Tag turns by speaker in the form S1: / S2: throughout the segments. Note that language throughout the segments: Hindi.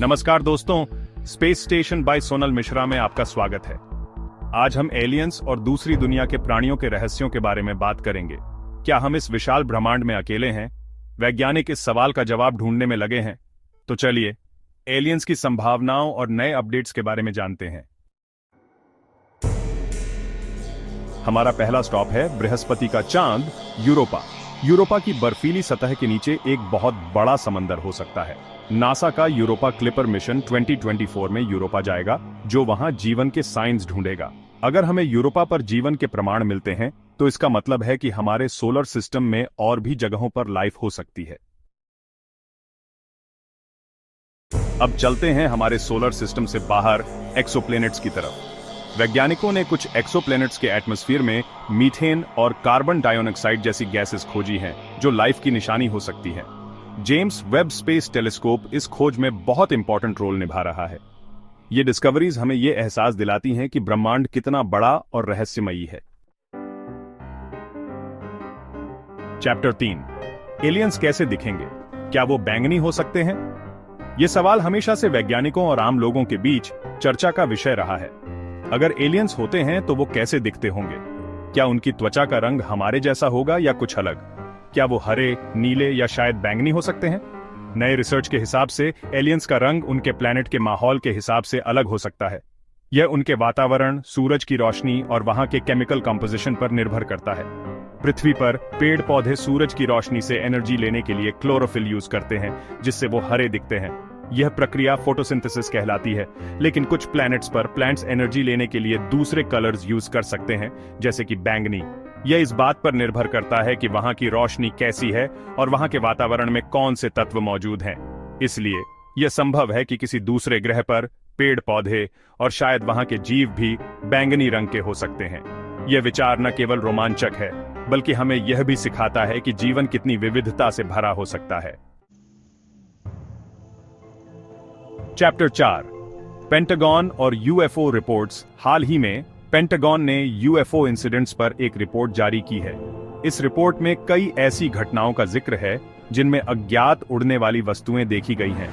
S1: नमस्कार दोस्तों, space station by Sonal Mishra में आपका स्वागत है। आज हम एलियंस और दूसरी दुनिया के प्राणियों के रहस्यों के बारे में बात करेंगे। क्या हम इस विशाल ब्रह्मांड में अकेले हैं? वैज्ञानिक इस सवाल का जवाब ढूंढने में लगे हैं। तो चलिए एलियंस की संभावनाओं और नए अपडेट्स के बारे में जानते हैं। हमारा पहला स्टॉप है बृहस्पति का चांद यूरोपा। यूरोपा की बर्फीली सतह के नीचे एक बहुत बड़ा समंदर हो सकता है। नासा का यूरोपा क्लिपर मिशन 2024 में यूरोपा जाएगा, जो वहां जीवन के साइंस ढूंढेगा। अगर हमें यूरोपा पर जीवन के प्रमाण मिलते हैं तो इसका मतलब है कि हमारे सोलर सिस्टम में और भी जगहों पर लाइफ हो सकती है। अब चलते हैं हमारे सोलर सिस्टम से बाहर एक्सोप्लैनेट्स की तरफ। वैज्ञानिकों ने कुछ एक्सोप्लैनेट्स के एटमॉस्फेयर में मीथेन और कार्बन डाइऑक्साइड जैसी गैसेस खोजी हैं, जो लाइफ की निशानी हो सकती हैं। जेम्स वेब स्पेस टेलीस्कोप इस खोज में बहुत इंपॉर्टेंट रोल निभा रहा है। ये डिस्कवरीज हमें ये एहसास दिलाती हैं कि ब्रह्मांड कितना बड़ा और रहस्यमयी है। चैप्टर 3, एलियंस कैसे दिखेंगे? क्या वो बैंगनी हो सकते हैं? ये सवाल हमेशा से वैज्ञानिकों और आम लोगों के बीच चर्चा का विषय रहा है। अगर एलियंस होते हैं तो वो कैसे दिखते होंगे? क्या उनकी त्वचा का रंग हमारे जैसा होगा या कुछ अलग? क्या वो हरे, नीले या शायद बैंगनी हो सकते हैं? नए रिसर्च के हिसाब से एलियंस का रंग उनके प्लैनेट के माहौल के हिसाब से अलग हो सकता है। यह उनके वातावरण, सूरज की रोशनी और वहां के केमिकल कंपोजिशन पर निर्भर करता है। पृथ्वी पर पेड़ पौधे सूरज की रोशनी से एनर्जी लेने के लिए क्लोरोफिल यूज करते हैं, जिससे वो हरे दिखते हैं। यह प्रक्रिया फोटोसिंथेसिस कहलाती है। लेकिन कुछ प्लैनेट्स पर प्लांट्स एनर्जी लेने के लिए दूसरे कलर्स यूज कर सकते हैं, जैसे कि बैंगनी। यह इस बात पर निर्भर करता है कि वहां की रोशनी कैसी है और वहां के वातावरण में कौन से तत्व मौजूद हैं। इसलिए यह संभव है कि किसी दूसरे ग्रह पर पेड़ पौधे और शायद वहां के जीव भी बैंगनी रंग के हो सकते हैं। यह विचार न केवल रोमांचक है, बल्कि हमें यह भी सिखाता है कि जीवन कितनी विविधता से भरा हो सकता है। चैप्टर 4, पेंटागन और यूएफओ रिपोर्ट्स। हाल ही में पेंटागन ने यूएफओ इंसिडेंट्स पर एक रिपोर्ट जारी की है। इस रिपोर्ट में कई ऐसी घटनाओं का जिक्र है जिनमें अज्ञात उड़ने वाली वस्तुएं देखी गई हैं।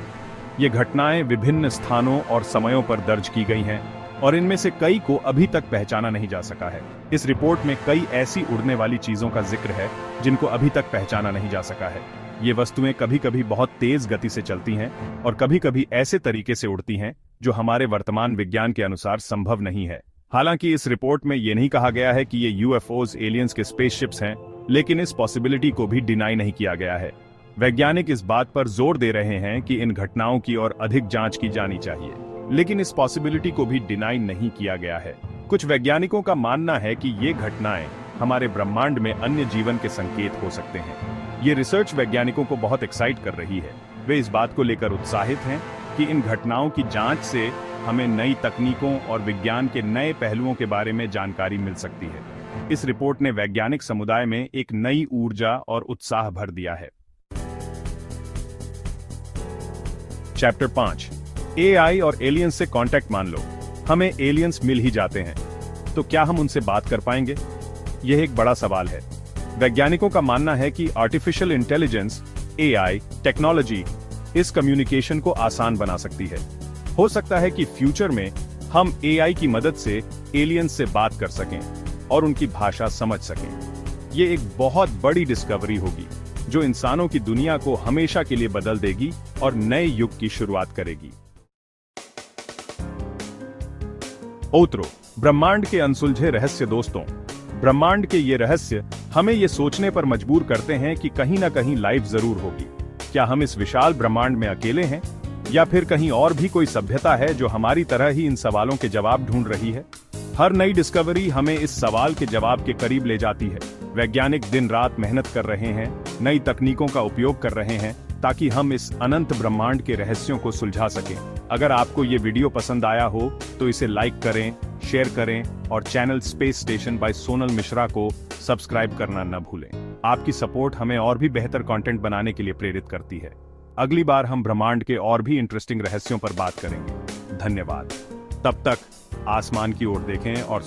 S1: ये घटनाएं विभिन्न स्थानों और समयों पर दर्ज की गई हैं और इनमें से कई को अभी तक पहचाना नहीं जा सका है। इस रिपोर्ट में कई ऐसी उड़ने वाली चीजों का जिक्र है जिनको अभी तक पहचाना नहीं जा सका है। ये वस्तुएं कभी कभी बहुत तेज गति से चलती हैं और कभी कभी ऐसे तरीके से उड़ती हैं जो हमारे वर्तमान विज्ञान के अनुसार संभव नहीं है। हालांकि इस रिपोर्ट में ये नहीं कहा गया है कि ये यूएफओज एलियंस के स्पेसशिप्स हैं, लेकिन इस पॉसिबिलिटी को भी डिनाई नहीं किया गया है। वैज्ञानिक इस बात पर जोर दे रहे हैं कि इन घटनाओं की और अधिक जांच की जानी चाहिए, लेकिन इस पॉसिबिलिटी को भी डिनाई नहीं किया गया है। कुछ वैज्ञानिकों का मानना है कि ये घटनाएं हमारे ब्रह्मांड में अन्य जीवन के संकेत हो सकते हैं। ये रिसर्च वैज्ञानिकों को बहुत एक्साइट कर रही है। वे इस बात को लेकर उत्साहित हैं कि इन घटनाओं की जांच से हमें नई तकनीकों और विज्ञान के नए पहलुओं के बारे में जानकारी मिल सकती है। इस रिपोर्ट ने वैज्ञानिक समुदाय में एक नई ऊर्जा और उत्साह भर दिया है। चैप्टर 5, एआई और एलियंस से कांटेक्ट। मान लो हमें एलियंस मिल ही जाते हैं, तो क्या हम उनसे बात कर पाएंगे? यह एक बड़ा सवाल है। वैज्ञानिकों का मानना है कि आर्टिफिशियल इंटेलिजेंस, एआई टेक्नोलॉजी इस कम्युनिकेशन को आसान बना सकती है। हो सकता है कि फ्यूचर में हम एआई की मदद से एलियंस से बात कर सकें और उनकी भाषा समझ सकें। ये एक बहुत बड़ी डिस्कवरी होगी जो इंसानों की दुनिया को हमेशा के लिए बदल देगी और नए युग की शुरुआत करेगी। ओत्रो, ब्रह्मांड के अनसुलझे रहस्य। दोस्तों, ब्रह्मांड के ये रहस्य हमें ये सोचने पर मजबूर करते हैं कि कहीं ना कहीं लाइफ जरूर होगी। क्या हम इस विशाल ब्रह्मांड में अकेले हैं, या फिर कहीं और भी कोई सभ्यता है जो हमारी तरह ही इन सवालों के जवाब ढूंढ रही है? हर नई डिस्कवरी हमें इस सवाल के जवाब के करीब ले जाती है। वैज्ञानिक दिन रात मेहनत कर रहे हैं, नई तकनीकों का उपयोग कर रहे हैं, ताकि हम इस अनंत ब्रह्मांड के रहस्यों को सुलझा सकें। अगर आपको ये वीडियो पसंद आया हो तो इसे लाइक करें, शेयर करें और channel space station by Sonal Mishra को सब्सक्राइब करना न भूलें। आपकी सपोर्ट हमें और भी बेहतर कंटेंट बनाने के लिए प्रेरित करती है। अगली बार हम ब्रह्मांड के और भी इंटरेस्टिंग रहस्यों पर बात करेंगे। धन्यवाद। तब तक आसमान की ओर देखें और